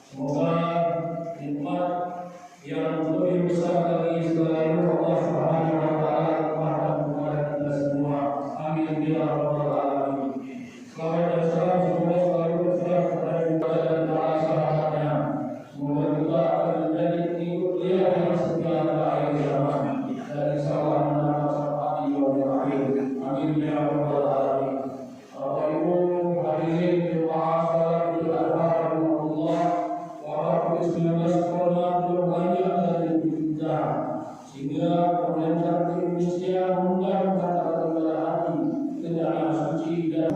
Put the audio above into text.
Semoga nikmat yang lebih besar dari segala Allah Subhanahu wa taala limpahkan kepada kita semua. Amin ya rabbal alamin. Selamat dan salam semoga selalu tercurah kepada kita dan para sahabatnya. Semoga kita akan menjadi pengikut dia yang setia pada akhir zaman dan insyaallah mendapat syafaat di yaumil akhir. Amin ya rabbal alamin. Bapak Ibu hadirin jemaah sekolah belum banyak dari pinjam sehingga pemerintah Indonesia mengundang kata-kata hati ke dalam suci dan